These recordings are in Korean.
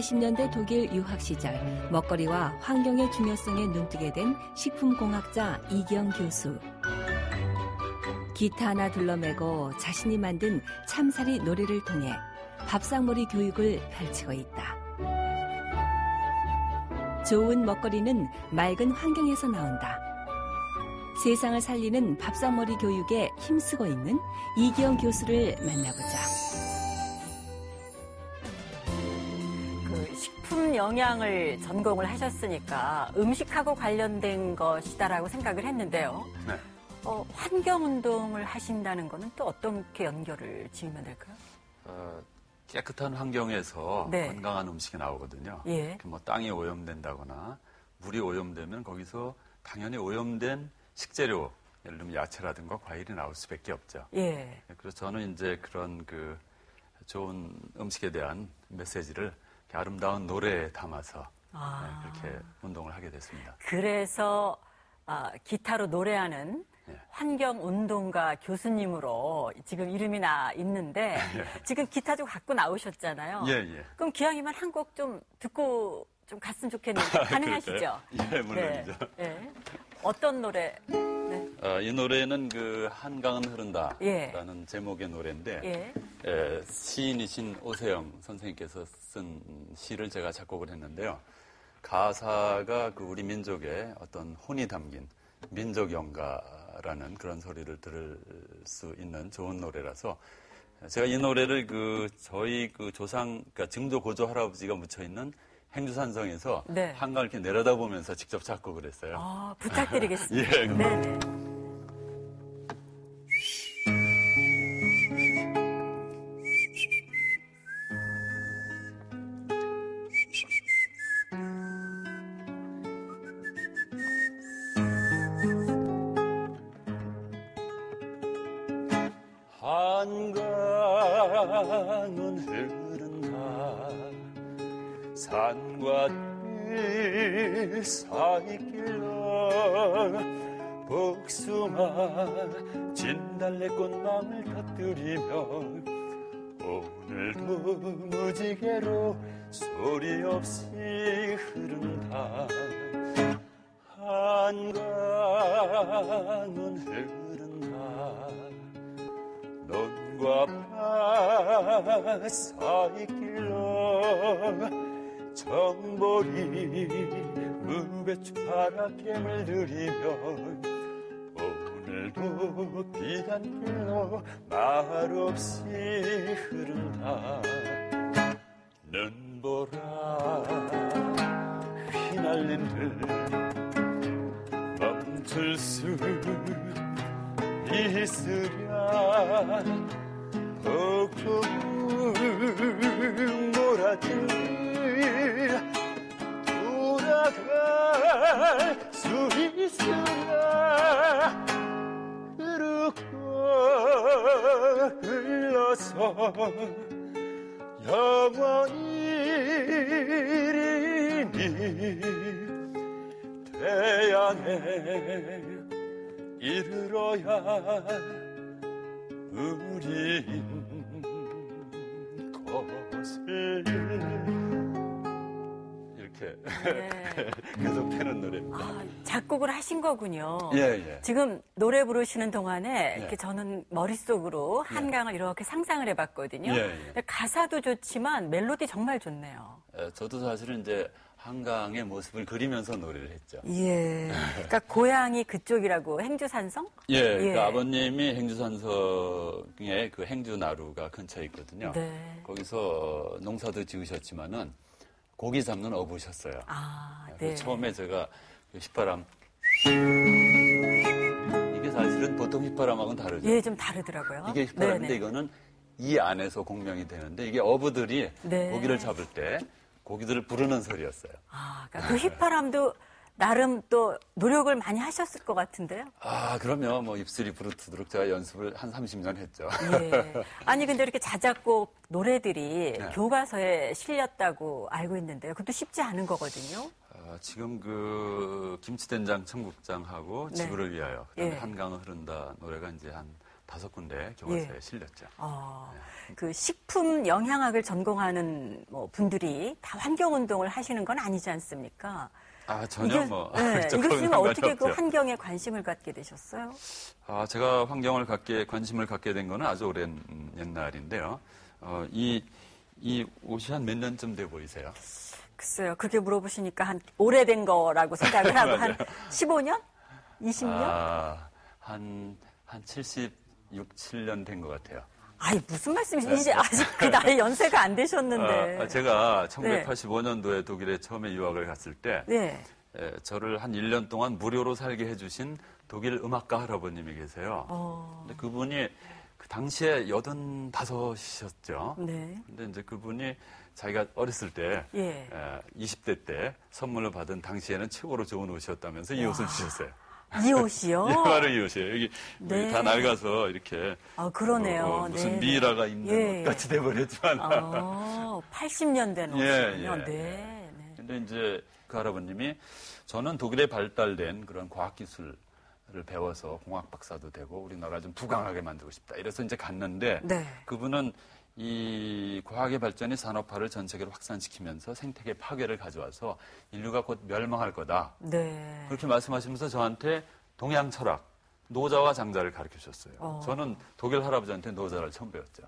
1940년대 독일 유학 시절 먹거리와 환경의 중요성에 눈뜨게 된 식품공학자 이기영 교수. 기타 하나 둘러매고 자신이 만든 참사리 노래를 통해 밥상머리 교육을 펼치고 있다. 좋은 먹거리는 맑은 환경에서 나온다. 세상을 살리는 밥상머리 교육에 힘쓰고 있는 이기영 교수를 만나보자. 식품 영양을 전공을 하셨으니까 음식하고 관련된 것이다라고 생각을 했는데요. 네. 환경운동을 하신다는 거는 또 어떻게 연결을 지으면 될까요? 깨끗한 환경에서 네. 건강한 음식이 나오거든요. 예. 뭐 땅이 오염된다거나 물이 오염되면 거기서 당연히 오염된 식재료, 예를 들면 야채라든가 과일이 나올 수밖에 없죠. 예. 그래서 저는 이제 그런 좋은 음식에 대한 메시지를 아름다운 노래에 담아서 그렇게 운동을 하게 됐습니다. 그래서 기타로 노래하는 환경운동가 교수님으로 지금 이름이 나 있는데 지금 기타 좀 갖고 나오셨잖아요. 예. 그럼 기왕이면 한 곡 좀 듣고 좀 갔으면 좋겠는데 가능하시죠? 예, 물론이죠. 네. 어떤 노래? 네. 이 노래는 한강은 흐른다라는 제목의 노래인데 시인이신 오세영 선생님께서 쓴 시를 제가 작곡을 했는데요. 가사가 우리 민족의 어떤 혼이 담긴 민족 연가라는 그런 소리를 들을 수 있는 좋은 노래라서 제가 이 노래를 저희 조상, 그러니까 증조 고조 할아버지가 묻혀 있는 행주산성에서 한강을 이렇게 내려다보면서 직접 작곡을 했어요. 부탁드리겠습니다. 예, 네네. 한강은 흐른다 산과 들 사이길로 복숭아 진달래꽃망을 터뜨리며 오늘도 무지개로 소리 없이 흐른다 한강은 흐른다 논과 밭 사이길로 정보리 무배추 파랗게 물들이며 오늘도 비단길로 말없이 흐른다 눈보라 휘날린 듯 멈출 수 있으랴 폭풍 몰아칠 돌아갈 수 있으랴 흐르고 흘러서 영원히 태양에 이르러야 우린 것을 이렇게 계속 되는 노래입니다. 작곡을 하신 거군요. 예. 지금 노래 부르시는 동안에 이렇게 저는 머릿속으로 한강을 이렇게 상상을 해봤거든요. 가사도 좋지만 멜로디 정말 좋네요. 저도 사실은 이제 한강의 모습을 그리면서 노래를 했죠. 그러니까 고향이 그쪽이라고 행주산성? 그러니까 아버님이 행주산성에 행주나루가 근처에 있거든요. 거기서 농사도 지으셨지만은 고기 잡는 어부셨어요. 처음에 제가 휘파람 이게 사실은 보통 휘파람하고는 다르죠. 좀 다르더라고요. 이게 휘파람인데 이거는 이 안에서 공명이 되는데 이게 어부들이 고기를 잡을 때 고기들을 부르는 소리였어요. 그러니까 그 휘파람도 나름 또 노력을 많이 하셨을 것 같은데요? 그럼요. 입술이 부르트도록 제가 연습을 한 30년 했죠. 아니, 근데 이렇게 자작곡 노래들이 교과서에 실렸다고 알고 있는데요. 그것도 쉽지 않은 거거든요. 지금 김치된장 청국장하고 지구를 위하여, 그다음에 한강을 흐른다 노래가 이제 한 5군데 교과서에 실렸죠. 그 식품 영양학을 전공하는 뭐 분들이 다 환경운동을 하시는 건 아니지 않습니까? 전혀 이 교수님은 어떻게 그 환경에 관심을 갖게 되셨어요? 제가 환경을 관심을 갖게 된 거는 아주 오랜 옛날인데요. 이 옷이 한 몇 년쯤 돼 보이세요? 글쎄요. 그렇게 물어보시니까 한 오래된 거라고 생각을 하고 한 15년? 20년? 한 76, 7년 된 것 같아요. 무슨 말씀이세요? 이제 아직 그 나이 연세가 안 되셨는데. 제가 1985년도에 독일에 처음에 유학을 갔을 때 저를 한 1년 동안 무료로 살게 해주신 독일 음악가 할아버님이 계세요. 근데 그분이 그 당시에 85이셨죠. 근데 이제 그분이 자기가 어렸을 때 20대 때 선물로 받은 당시에는 최고로 좋은 옷이었다면서 이 옷을 주셨어요. 이 옷이요? 바로 이 옷이에요. 여기 다 낡아서 이렇게. 그러네요. 무슨 미라가 있는 옷 같이 돼버렸지만. 80년대 옷이군요. 근데 이제 그 할아버님이 저는 독일에 발달된 그런 과학기술을 배워서 공학 박사도 되고 우리나라 좀 부강하게 만들고 싶다. 이래서 이제 갔는데 그분은 이 과학의 발전이 산업화를 전 세계로 확산시키면서 생태계 파괴를 가져와서 인류가 곧 멸망할 거다. 그렇게 말씀하시면서 저한테 동양 철학, 노자와 장자를 가르쳐 주셨어요. 저는 독일 할아버지한테 노자를 처음 배웠죠.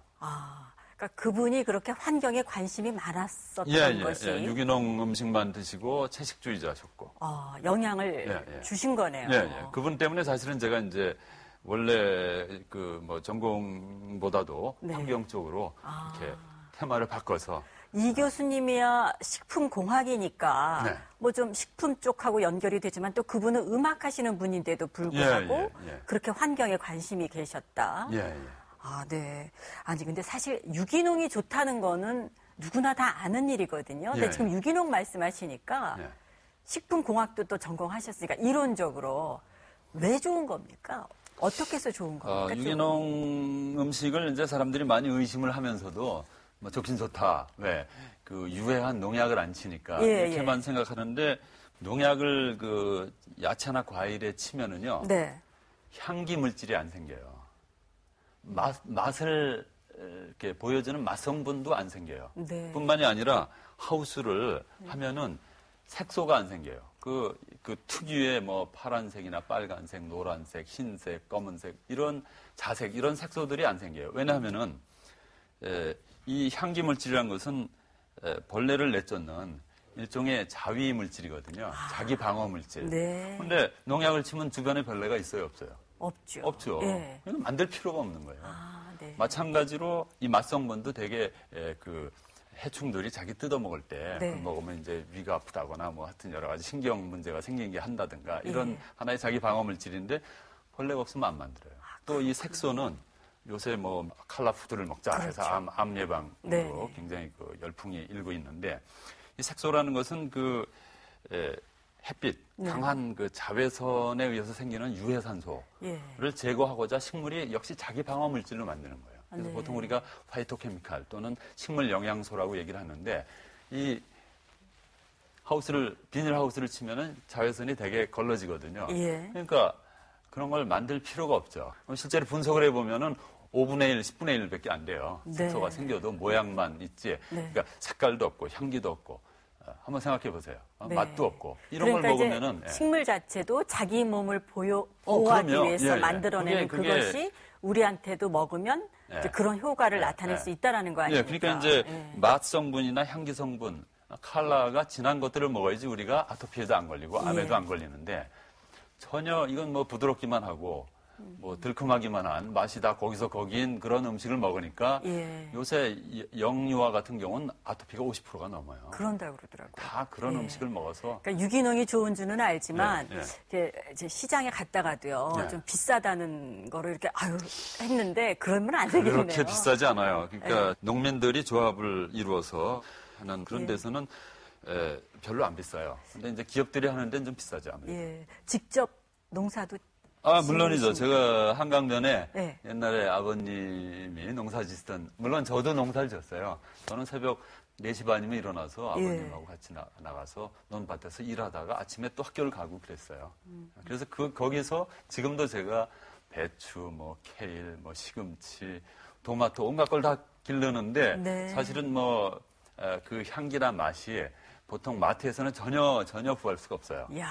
그러니까 그분이 그렇게 환경에 관심이 많았었던 것이. 유기농 음식만 드시고 채식주의자셨고. 영향을 주신 거네요. 그분 때문에 사실은 제가 이제 원래 전공보다도 환경 쪽으로 이렇게 테마를 바꿔서. 이 교수님이야 식품공학이니까 뭐 좀 식품 쪽하고 연결이 되지만 또 그분은 음악 하시는 분인데도 불구하고 그렇게 환경에 관심이 계셨다. 아니 근데 사실 유기농이 좋다는 거는 누구나 다 아는 일이거든요. 근데 지금 유기농 말씀하시니까 식품공학도 또 전공하셨으니까 이론적으로 왜 좋은 겁니까? 어떻게 해서 좋은 겁니까? 유기농 음식을 이제 사람들이 많이 의심을 하면서도 뭐 좋긴 좋다. 왜? 그 유해한 농약을 안 치니까 이렇게만 생각하는데 농약을 그 야채나 과일에 치면은요. 향기 물질이 안 생겨요. 맛을 이렇게 보여주는 맛 성분도 안 생겨요. 뿐만이 아니라 하우스를 하면은 색소가 안 생겨요. 그 특유의 뭐 파란색이나 빨간색, 노란색, 흰색, 검은색 이런 자색 이런 색소들이 안 생겨요. 왜냐하면은 이 향기 물질이라는 것은 벌레를 내쫓는 일종의 자위 물질이거든요. 자기 방어 물질. 근데 농약을 치면 주변에 벌레가 있어요, 없어요? 없죠. 이건 만들 필요가 없는 거예요. 마찬가지로 이 맛성분도 되게 그 해충들이 자기 뜯어먹을 때 그걸 먹으면 이제 위가 아프다거나 뭐 하여튼 여러 가지 신경 문제가 생기게 한다든가 이런 하나의 자기 방어 물질인데 벌레가 없으면 안 만들어요. 또 이 색소는 요새 뭐 칼라푸드를 먹자 해서 암 예방으로 굉장히 그 열풍이 일고 있는데 이 색소라는 것은 그 햇빛, 강한 그 자외선에 의해서 생기는 유해산소를 제거하고자 식물이 역시 자기 방어 물질로 만드는 거예요. 그래서 보통 우리가 파이토케미칼 또는 식물 영양소라고 얘기를 하는데 이 비닐 하우스를 치면은 자외선이 되게 걸러지거든요. 그러니까 그런 걸 만들 필요가 없죠. 실제로 분석을 해보면은 5분의 1, 10분의 1밖에 안 돼요. 색소가 생겨도 모양만 있지. 그러니까 색깔도 없고 향기도 없고. 한번 생각해 보세요. 맛도 없고 이런 걸 먹으면은 식물 자체도 자기 몸을 보호하기 위해서 만들어내는 그것이 우리한테도 먹으면 이제 그런 효과를 나타낼 수 있다라는 거 아닙니까? 그러니까 이제 맛 성분이나 향기 성분, 컬러가 진한 것들을 먹어야지 우리가 아토피에도 안 걸리고 암에도 안 걸리는데 전혀 이건 뭐 부드럽기만 하고 뭐 들큼하기만 한 맛이 다 거기서 거기인 그런 음식을 먹으니까 요새 영유아 같은 경우는 아토피가 50%가 넘어요. 그런다고 그러더라고요. 다 그런 음식을 먹어서. 그러니까 유기농이 좋은 줄은 알지만 이제 시장에 갔다가도요. 좀 비싸다는 거를 이렇게 했는데 그러면 안 되겠네요. 그렇게 비싸지 않아요. 그러니까 농민들이 조합을 이루어서 하는 그런 데서는 별로 안 비싸요. 근데 이제 기업들이 하는 데는 좀 비싸죠. 아무래도. 직접 농사도 물론이죠. 제가 한강변에 옛날에 아버님이 농사 짓던, 물론 저도 농사를 지었어요. 저는 새벽 4시 반이면 일어나서 아버님하고 같이 나가서 논밭에서 일하다가 아침에 또 학교를 가고 그랬어요. 그래서 거기서 지금도 제가 배추, 뭐 케일, 뭐 시금치, 토마토 온갖 걸 다 기르는데 네. 사실은 뭐 그 향기나 맛이 보통 마트에서는 전혀 구할 수가 없어요. 이야.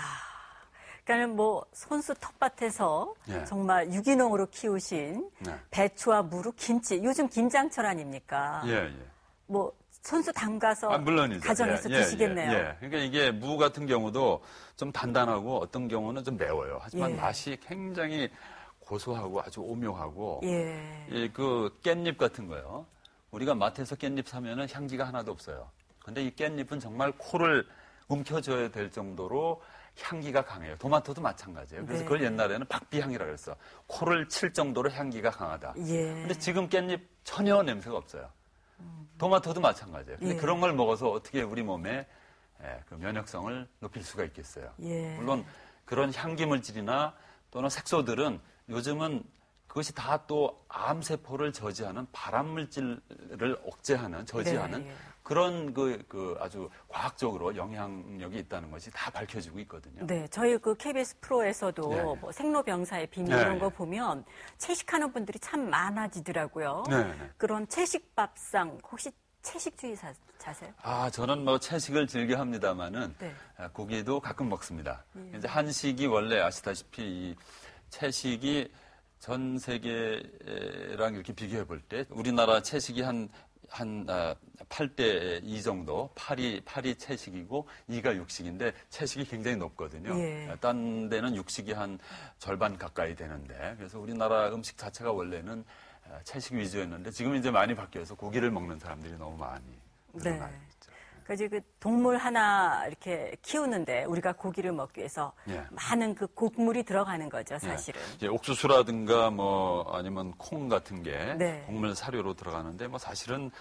그러니까 뭐 손수 텃밭에서 예. 정말 유기농으로 키우신 네. 배추와 무루, 김치. 요즘 김장철 아닙니까? 예. 뭐 손수 담가서 물론이죠. 가정에서 드시겠네요. 그러니까 이게 무 같은 경우도 좀 단단하고 어떤 경우는 좀 매워요. 하지만 맛이 굉장히 고소하고 아주 오묘하고 그 깻잎 같은 거요. 우리가 마트에서 깻잎 사면은 향기가 하나도 없어요. 근데 이 깻잎은 정말 코를 움켜줘야 될 정도로 향기가 강해요. 토마토도 마찬가지예요. 그래서 그걸 옛날에는 박비향이라고 했어. 코를 칠 정도로 향기가 강하다. 근데 지금 깻잎 전혀 냄새가 없어요. 토마토도 마찬가지예요. 근데 그런 걸 먹어서 어떻게 우리 몸에 그 면역성을 높일 수가 있겠어요. 물론 그런 향기 물질이나 또는 색소들은 요즘은 그것이 다 또 암세포를 저지하는 발암물질을 억제하는, 저지하는 그런 그 아주 과학적으로 영향력이 있다는 것이 다 밝혀지고 있거든요. 네, 저희 그 KBS 프로에서도 뭐 생로병사의 비밀 이런 거 보면 채식하는 분들이 참 많아지더라고요. 그런 채식밥상 혹시 채식주의자세요? 저는 뭐 채식을 즐겨 합니다만은 고기도 가끔 먹습니다. 이제 한식이 원래 아시다시피 이 채식이 전 세계랑 이렇게 비교해 볼 때 우리나라 채식이 한 8대 2 정도, 8이 채식이고 2가 육식인데 채식이 굉장히 높거든요. 딴 데는 육식이 한 절반 가까이 되는데 그래서 우리나라 음식 자체가 원래는 채식 위주였는데 지금 이제 많이 바뀌어서 고기를 먹는 사람들이 너무 많이 늘어나고 있죠. 그래서 그 동물 하나 이렇게 키우는데 우리가 고기를 먹기 위해서 많은 그 곡물이 들어가는 거죠, 사실은. 이제 옥수수라든가 뭐 아니면 콩 같은 게 곡물 사료로 들어가는데 뭐 사실은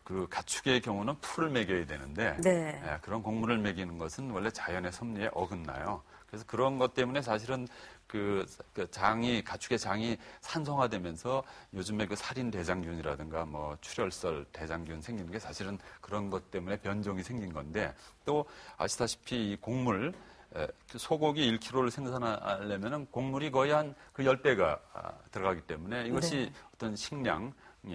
그 가축의 경우는 풀을 먹여야 되는데 그런 곡물을 먹이는 것은 원래 자연의 섭리에 어긋나요. 그래서 그런 것 때문에 사실은 그 가축의 장이 산성화되면서 요즘에 그 살인 대장균이라든가 뭐 출혈설 대장균 생기는 게 사실은 그런 것 때문에 변종이 생긴 건데 또 아시다시피 이 곡물 소고기 1kg를 생산하려면은 곡물이 거의 한 그 10배가 들어가기 때문에 이것이 어떤 식량이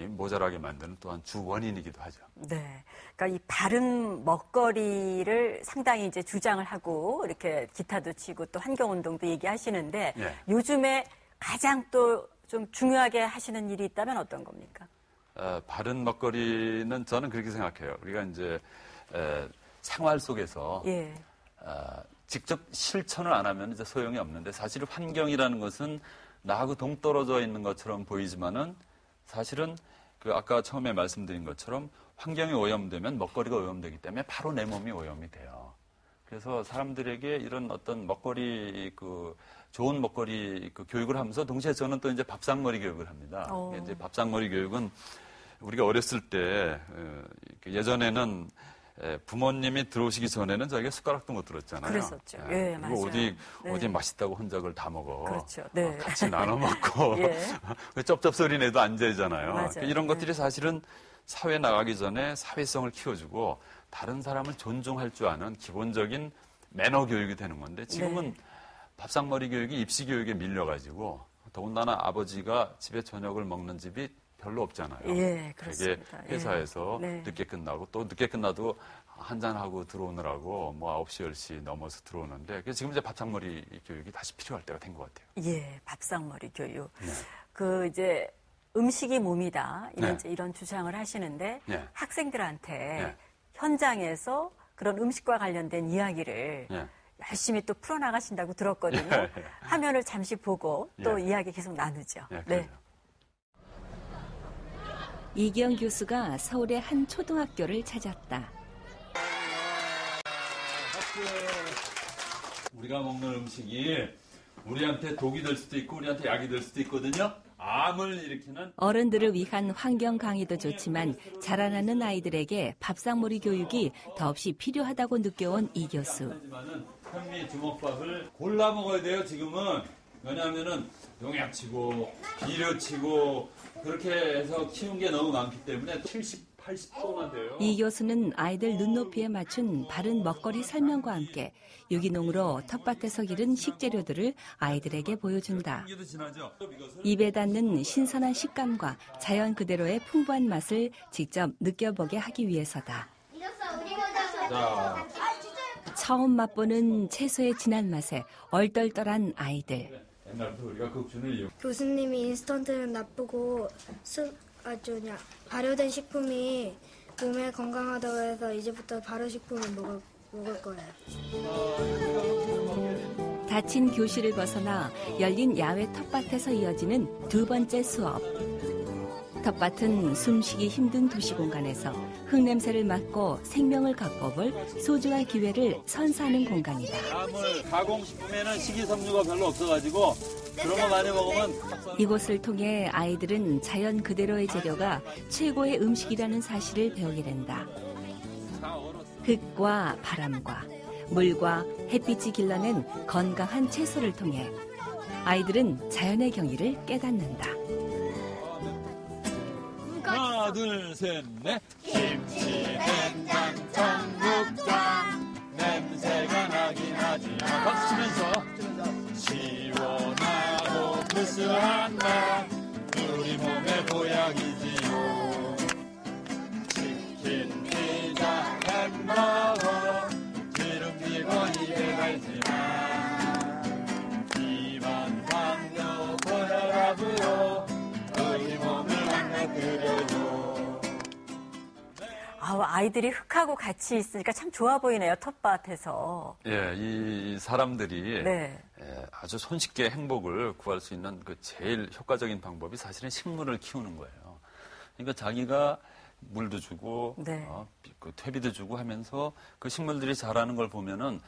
모자라게 만드는 또한 주 원인이기도 하죠. 네. 그러니까 이 바른 먹거리를 상당히 이제 주장을 하고 이렇게 기타도 치고 또 환경운동도 얘기하시는데 요즘에 가장 또 좀 중요하게 하시는 일이 있다면 어떤 겁니까? 바른 먹거리는 저는 그렇게 생각해요. 우리가 이제 생활 속에서 직접 실천을 안 하면 이제 소용이 없는데 사실 환경이라는 것은 나하고 동떨어져 있는 것처럼 보이지만은 사실은 그 아까 처음에 말씀드린 것처럼 환경이 오염되면 먹거리가 오염되기 때문에 바로 내 몸이 오염이 돼요. 그래서 사람들에게 이런 어떤 먹거리 좋은 먹거리 교육을 하면서 동시에 저는 또 이제 밥상머리 교육을 합니다. 이제 밥상머리 교육은 우리가 어렸을 때 예전에는 부모님이 들어오시기 전에는 저희가 숟가락도 못 들었잖아요. 그랬었죠. 맞아요. 어디 맛있다고 혼자걸 다 먹어. 그렇죠. 같이 나눠 먹고 쩝쩝 소리 내도 안 되잖아요. 이런 것들이 사실은 사회 나가기 전에 사회성을 키워주고 다른 사람을 존중할 줄 아는 기본적인 매너 교육이 되는 건데 지금은 밥상머리 교육이 입시 교육에 밀려가지고 더군다나 아버지가 집에 저녁을 먹는 집이 별로 없잖아요. 그렇습니다. 되게 회사에서 늦게 끝나고 또 늦게 끝나도 한잔하고 들어오느라고 뭐 9시, 10시 넘어서 들어오는데 지금 이제 밥상머리 교육이 다시 필요할 때가 된 것 같아요. 밥상머리 교육. 이제 음식이 몸이다. 이런 주장을 하시는데 학생들한테 현장에서 그런 음식과 관련된 이야기를 열심히 또 풀어나가신다고 들었거든요. 화면을 잠시 보고 또 이야기 계속 나누죠. 이기영 교수가 서울의 한 초등학교를 찾았다. 우리가 먹는 음식이 우리한테 독이 될 수도 있고 우리한테 약이 될 수도 있거든요. 암을 일으키는 어른들을 위한 환경 강의도 좋지만 자라나는 아이들에게 밥상머리 교육이 더없이 필요하다고 느껴온 이 교수. 현미 주먹밥을 골라 먹어야 돼요. 지금은 왜냐하면은 농약치고 비료치고 그렇게 해서 키운 게 너무 많기 때문에 70 이 교수는 아이들 눈높이에 맞춘 바른 먹거리 설명과 함께 유기농으로 텃밭에서 기른 식재료들을 아이들에게 보여준다. 입에 닿는 신선한 식감과 자연 그대로의 풍부한 맛을 직접 느껴보게 하기 위해서다. 처음 맛보는 채소의 진한 맛에 얼떨떨한 아이들. 교수님이 인스턴트는 나쁘고 발효된 식품이 몸에 건강하다고 해서 이제부터 발효식품을 먹을 거예요. 닫힌 교실을 벗어나 열린 야외 텃밭에서 이어지는 두 번째 수업. 텃밭은 숨쉬기 힘든 도시 공간에서 흙냄새를 맡고 생명을 갖고볼 소중한 기회를 선사하는 공간이다. 나물 가공식품에는 식이섬유가 별로 없어가지고 그런 거 많이 먹으면 이곳을 통해 아이들은 자연 그대로의 재료가 최고의 음식이라는 사실을 배우게 된다. 흙과 바람과 물과 햇빛이 길러낸 건강한 채소를 통해 아이들은 자연의 경의를 깨닫는다. 하나, 둘, 셋, 넷. 김치, 된장, 청국장 냄새가 나긴 하지. 박수 치면서 시원하고 구수한 맛 우리 몸의 보약이지요. 치킨, 피자, 햄버거 기름지고 입에 달지만 입안 상도 보혈하고요 우리 몸을 만나드려요. 아이들이 흙하고 같이 있으니까 참 좋아 보이네요, 텃밭에서. 예, 이 사람들이 네. 아주 손쉽게 행복을 구할 수 있는 그 제일 효과적인 방법이 사실은 식물을 키우는 거예요. 그러니까 자기가 물도 주고, 네. 그 퇴비도 주고 하면서 그 식물들이 자라는 걸 보면은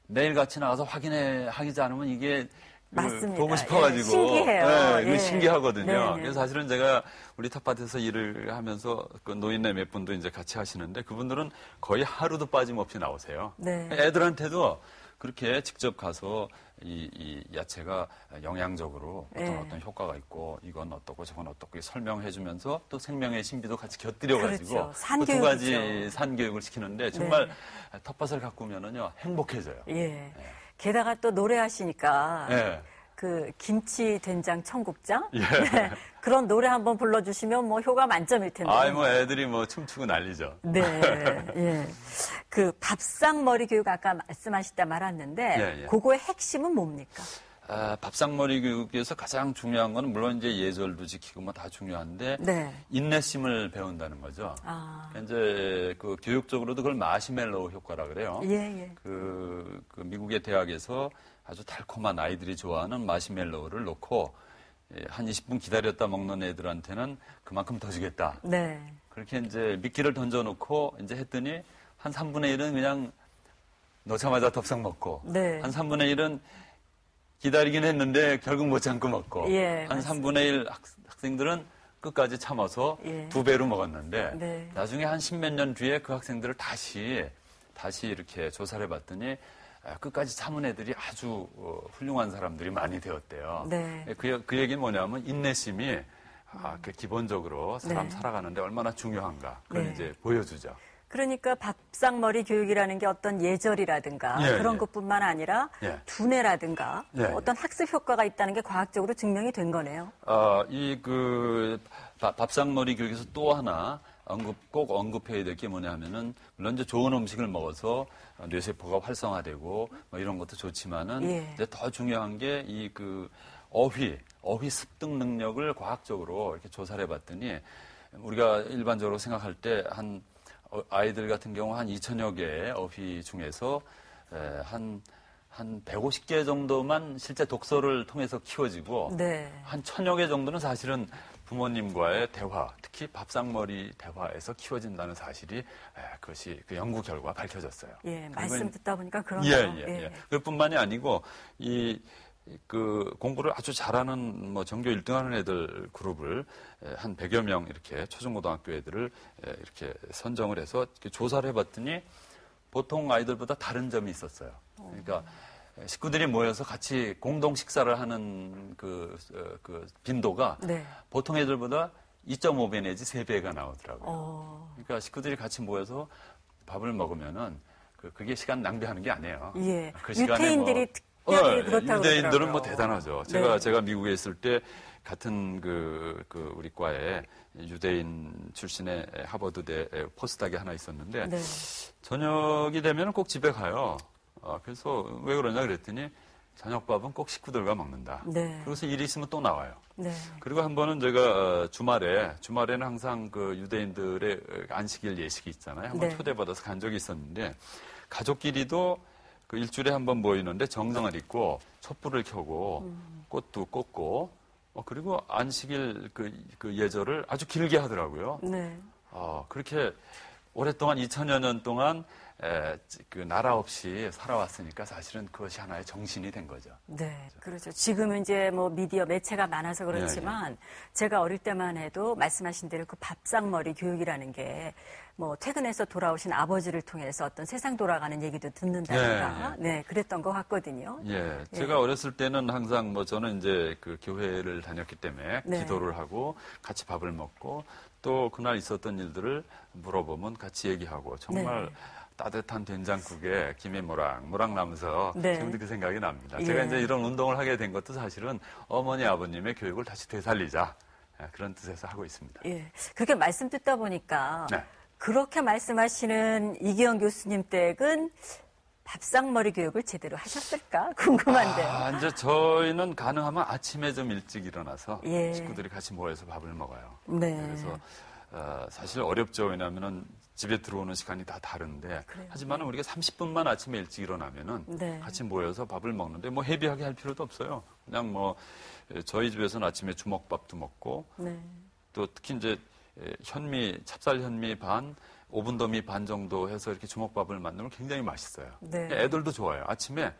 매일 같이 나가서 하지 않으면 이게 맞습니다. 보고 싶어가지고. 예, 신기해요. 네, 예. 신기하거든요. 네네. 그래서 사실은 제가 우리 텃밭에서 일을 하면서 그 노인네 몇 분도 이제 같이 하시는데 그분들은 거의 하루도 빠짐없이 나오세요. 네. 애들한테도 그렇게 직접 가서 이 야채가 영양적으로 어떤 효과가 있고 이건 어떻고 저건 어떻고 설명해주면서 또 생명의 신비도 같이 곁들여가지고 그렇죠. 그 두 가지 산교육을 시키는데 정말 네. 텃밭을 가꾸면은요 행복해져요. 예. 게다가 또 노래하시니까 예. 그 김치 된장 청국장 예. 네. 그런 노래 한번 불러주시면 뭐 효과 만점일 텐데. 뭐 애들이 뭐 춤추고 난리죠. 네. 예. 그 밥상머리 교육 아까 말씀하시다 말았는데 예. 그거의 핵심은 뭡니까? 밥상머리 교육에서 가장 중요한 건 물론 이제 예절도 지키고 뭐 다 중요한데 네. 인내심을 배운다는 거죠. 이제 그 교육적으로도 그걸 마시멜로우 효과라 그래요. 예. 그 미국의 대학에서 아주 달콤한 아이들이 좋아하는 마시멜로우를 놓고 한 20분 기다렸다 먹는 애들한테는 그만큼 더 주겠다. 네. 그렇게 이제 미끼를 던져놓고 이제 했더니 한 3분의 1은 그냥 넣자마자 덥석 먹고 네. 한 3분의 1은 기다리긴 했는데 결국 못 참고 먹고 예, 한 맞습니다. 3분의 1 학생들은 끝까지 참아서 예. 2배로 먹었는데 네. 나중에 한 10몇 년 뒤에 그 학생들을 다시 이렇게 조사를 해봤더니 끝까지 참은 애들이 아주 훌륭한 사람들이 많이 되었대요. 네. 그 얘기는 뭐냐면 인내심이 그 기본적으로 사람 네. 살아가는데 얼마나 중요한가 그걸 네. 이제 보여주죠. 그러니까 밥상머리 교육이라는 게 어떤 예절이라든가 예, 그런 예. 것뿐만 아니라 예. 두뇌라든가 예, 어떤 학습 효과가 있다는 게 과학적으로 증명이 된 거네요. 밥상머리 교육에서 또 하나 꼭 언급해야 될 게 뭐냐 하면은 물론 이제 좋은 음식을 먹어서 뇌세포가 활성화되고 뭐 이런 것도 좋지만은 예. 이제 더 중요한 게 이 어휘 습득 능력을 과학적으로 이렇게 조사를 해봤더니 우리가 일반적으로 생각할 때 아이들 같은 경우 한 2,000여 개의 어휘 중에서 한 150개 정도만 실제 독서를 통해서 키워지고 네. 한 1,000여 개 정도는 사실은 부모님과의 대화, 특히 밥상머리 대화에서 키워진다는 사실이 그것이 그 연구 결과 밝혀졌어요. 예, 말씀 듣다 보니까 그러네요. 예. 그뿐만이 아니고 그 공부를 아주 잘하는 뭐 전교 1등하는 애들 그룹을 한 100여 명 이렇게 초중고등학교 애들을 이렇게 선정을 해서 이렇게 조사를 해봤더니 보통 아이들보다 다른 점이 있었어요. 그러니까 식구들이 모여서 같이 공동 식사를 하는 그 빈도가 네. 보통 애들보다 2.5배 내지 3배가 나오더라고요. 그러니까 식구들이 같이 모여서 밥을 먹으면은 그게 시간 낭비하는 게 아니에요. 예. 그 시간에 유태인들이 특별히 그렇다고 유대인들은 그러더라고요. 뭐 대단하죠. 네. 제가 미국에 있을 때 같은 우리 과에 유대인 출신의 하버드대 포스닥이 하나 있었는데 네. 저녁이 되면 꼭 집에 가요. 그래서 왜 그러냐 그랬더니 저녁밥은 꼭 식구들과 먹는다. 네. 그래서 일이 있으면 또 나와요. 네. 그리고 한 번은 제가 주말에는 항상 그 유대인들의 안식일 예식이 있잖아요. 한번 네. 초대받아서 간 적이 있었는데 가족끼리도 그 일주일에 한 번 모이는데 정장을 입고 촛불을 켜고 꽃도 꽂고 그리고 안식일 그 예절을 아주 길게 하더라고요. 네. 그렇게 오랫동안 2000여 년 동안 그 나라 없이 살아왔으니까 사실은 그것이 하나의 정신이 된 거죠. 네, 그렇죠. 지금은 이제 뭐 미디어 매체가 많아서 그렇지만 제가 어릴 때만 해도 말씀하신 대로 그 밥상머리 교육이라는 게 뭐 퇴근해서 돌아오신 아버지를 통해서 어떤 세상 돌아가는 얘기도 듣는다든가 네, 그랬던 것 같거든요. 예, 제가 어렸을 때는 항상 저는 이제 그 교회를 다녔기 때문에 기도를 하고 같이 밥을 먹고 또 그날 있었던 일들을 물어보면 같이 얘기하고 정말 따뜻한 된장국에 김이 모락모락 나면서 지금도 그 생각이 납니다. 제가 이제 이런 운동을 하게 된 것도 사실은 어머니 아버님의 교육을 다시 되살리자 그런 뜻에서 하고 있습니다. 예, 그렇게 말씀 듣다 보니까 그렇게 말씀하시는 이기영 교수님 댁은 밥상머리 교육을 제대로 하셨을까 궁금한데요. 이제 저희는 가능하면 아침에 좀 일찍 일어나서 식구들이 같이 모여서 밥을 먹어요. 네. 그래서 사실 어렵죠. 왜냐하면은 집에 들어오는 시간이 다 다른데 하지만 우리가 30분만 아침에 일찍 일어나면은 같이 모여서 밥을 먹는데 뭐 헤비하게 할 필요도 없어요. 그냥 뭐 저희 집에서는 아침에 주먹밥도 먹고 또 특히 이제 찹쌀 현미 반, 오븐더미 반 정도 해서 이렇게 주먹밥을 만들면 굉장히 맛있어요. 애들도 좋아요. 아침에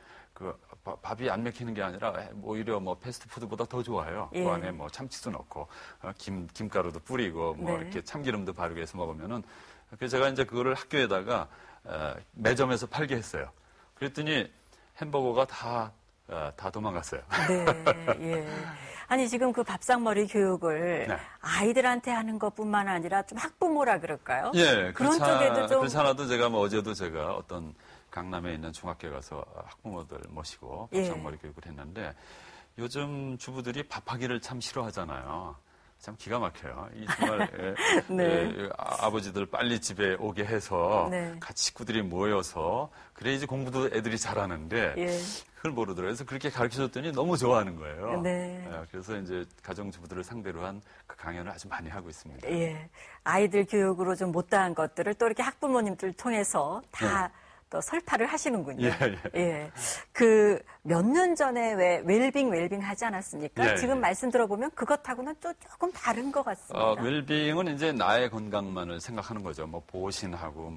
밥이 안 맥히는 게 아니라 오히려 뭐 패스트푸드보다 더 좋아요. 그 안에 뭐 참치도 넣고 김가루도 뿌리고 뭐 이렇게 참기름도 바르게 해서 먹으면은 그래서 제가 이제 그거를 학교에다가 매점에서 팔게 했어요. 그랬더니 햄버거가 다 도망갔어요. 네, 아니 지금 그 밥상머리 교육을 아이들한테 하는 것뿐만 아니라 좀 학부모라 그럴까요? 그런 쪽에도 좀 그렇지 않아도 제가 어제도 제가 어떤 강남에 있는 중학교에 가서 학부모들 모시고 밥상머리 교육을 했는데 요즘 주부들이 밥하기를 참 싫어하잖아요. 참 기가 막혀요. 정말 아버지들 빨리 집에 오게 해서 같이 식구들이 모여서 그래야지 공부도 애들이 잘하는데 그걸 모르더라고요. 그래서 그렇게 가르쳐줬더니 너무 좋아하는 거예요. 그래서 이제 가정주부들을 상대로 한 그 강연을 아주 많이 하고 있습니다. 아이들 교육으로 좀 못다한 것들을 또 이렇게 학부모님들 통해서 다 또 설파를 하시는군요. 그 몇 년 전에 왜 웰빙 하지 않았습니까? 지금 말씀 들어보면 그것하고는 또 조금 다른 것 같습니다. 웰빙은 이제 나의 건강만을 생각하는 거죠. 뭐 보신하고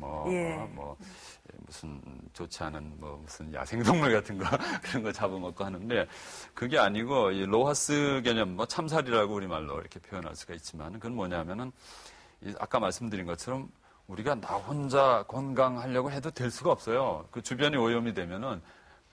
무슨 좋지 않은 무슨 야생동물 같은 거 그런 거 잡아먹고 하는데 그게 아니고 이 로하스 개념 참살이라고 우리말로 이렇게 표현할 수가 있지만 그건 뭐냐면은 아까 말씀드린 것처럼 우리가 나 혼자 건강하려고 해도 될 수가 없어요. 그 주변이 오염이 되면은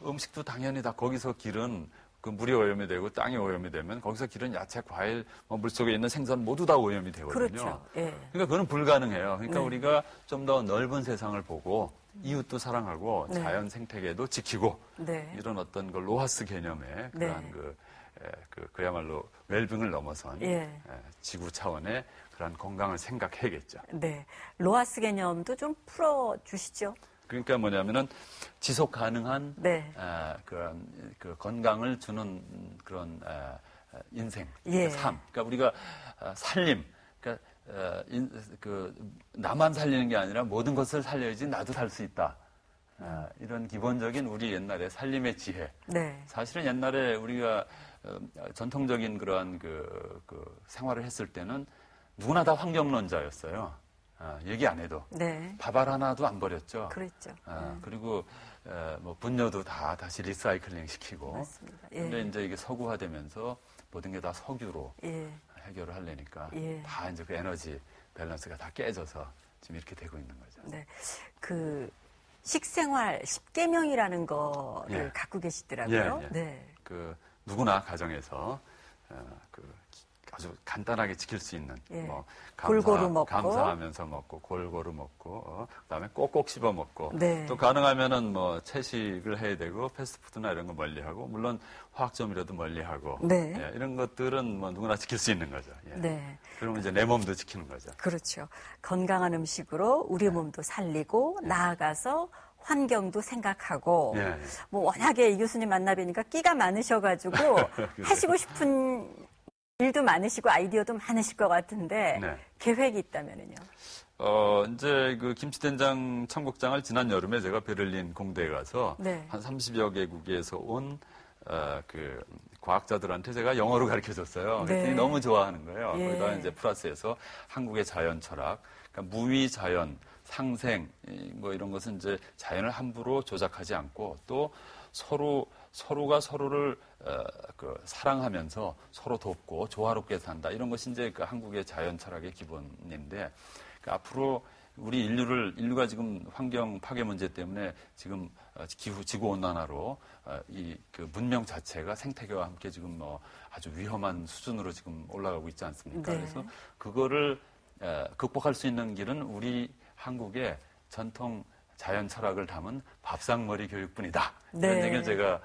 음식도 당연히 다 거기서 기른 그 물이 오염이 되고 땅이 오염이 되면 거기서 기른 야채, 과일, 물속에 있는 생선 모두 다 오염이 되거든요. 그렇죠. 그러니까 그건 불가능해요. 그러니까 우리가 좀 더 넓은 세상을 보고 이웃도 사랑하고 자연 생태계도 지키고 이런 어떤 그 로하스 개념의 그러한 그야말로 웰빙을 넘어선 지구 차원의 그런 건강을 생각해야겠죠. 로하스 개념도 좀 풀어주시죠. 그러니까 뭐냐면은 지속 가능한 그 건강을 주는 그런 인생, 삶. 그러니까 우리가 살림, 그러니까 나만 살리는 게 아니라 모든 것을 살려야지 나도 살 수 있다. 이런 기본적인 우리 옛날의 살림의 지혜. 사실은 옛날에 우리가 전통적인 그러한 그 생활을 했을 때는 누구나 다 환경론자였어요. 얘기 안 해도. 밥알 하나도 안 버렸죠. 그랬죠. 그리고 분뇨도 다시 리사이클링 시키고. 그런데 이제 이게 서구화되면서 모든 게 다 석유로 해결을 하려니까 다 이제 그 에너지 밸런스가 다 깨져서 지금 이렇게 되고 있는 거죠. 그 식생활 10계명이라는 거를 갖고 계시더라고요. 그 누구나 가정에서 아주 간단하게 지킬 수 있는 예. 뭐 골고루 먹고 감사하면서 먹고 골고루 먹고 그다음에 꼭꼭 씹어 먹고 네. 또 가능하면은 뭐 채식을 해야 되고 패스트푸드나 이런 거 멀리하고 물론 화학점이라도 멀리하고 네. 예, 이런 것들은 뭐 누구나 지킬 수 있는 거죠. 예. 네. 그러면 이제 내 몸도 지키는 거죠. 그렇죠. 건강한 음식으로 우리 네. 몸도 살리고 나아가서 환경도 생각하고 예, 예. 뭐 워낙에 이 교수님 만나뵈니까 끼가 많으셔가지고 하시고 싶은 일도 많으시고 아이디어도 많으실 것 같은데 네. 계획이 있다면은요? 이제 그 김치된장 청국장을 지난 여름에 제가 베를린 공대에 가서 네. 한 30여 개국에서 온 그 과학자들한테 제가 영어로 가르쳐 줬어요. 네. 그랬더니 너무 좋아하는 거예요. 예. 거기다 이제 플러스해서 한국의 자연 철학, 그러니까 무위 자연, 상생 뭐 이런 것은 이제 자연을 함부로 조작하지 않고 또 서로가 서로를 사랑하면서 서로 돕고 조화롭게 산다. 이런 것이 이제 그 한국의 자연 철학의 기본인데 앞으로 우리 인류가 지금 환경 파괴 문제 때문에 지금 지구 온난화로 그 문명 자체가 생태계와 함께 지금 뭐 아주 위험한 수준으로 지금 올라가고 있지 않습니까? 네. 그래서 그거를 극복할 수 있는 길은 우리 한국의 전통 자연 철학을 담은 밥상머리 교육뿐이다. 네. 이런 얘기를 제가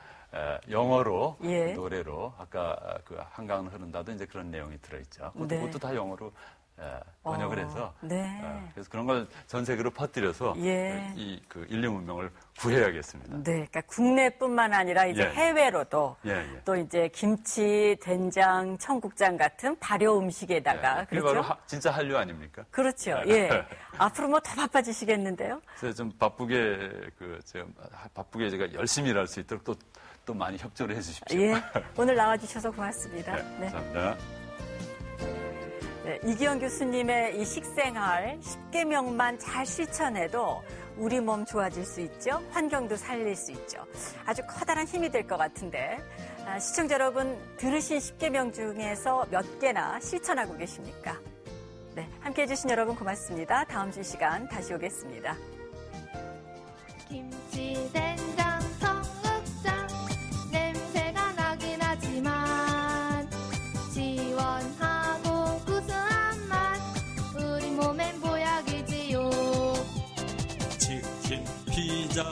영어로 예. 노래로 아까 그 한강은 흐른다도 이제 그런 내용이 들어있죠. 네. 그것도 다 영어로 번역을 해서 네. 그래서 그런 걸 전 세계로 퍼뜨려서 예. 그 인류 문명을 구해야겠습니다. 네, 그러니까 국내뿐만 아니라 이제 예. 해외로도 예. 또 이제 김치, 된장, 청국장 같은 발효 음식에다가 그게 그렇죠? 바로 진짜 한류 아닙니까? 그렇죠. 예. 앞으로 뭐 더 바빠지시겠는데요? 그래서 좀 바쁘게 제가 열심히 일할 수 있도록 또 많이 협조를 해주십시오. 예. 오늘 나와주셔서 고맙습니다. 네, 감사합니다. 네, 이기영 교수님의 이 식생활 10계명만 잘 실천해도 우리 몸 좋아질 수 있죠. 환경도 살릴 수 있죠. 아주 커다란 힘이 될 것 같은데 시청자 여러분 들으신 10계명 중에서 몇 개나 실천하고 계십니까? 네, 함께해 주신 여러분 고맙습니다. 다음 주 시간 다시 오겠습니다. 김치, 된장, 청국장 냄새가 나긴 하지만 시원하고 구수한 맛 우리 몸엔 보약이지요. 치킨, 피자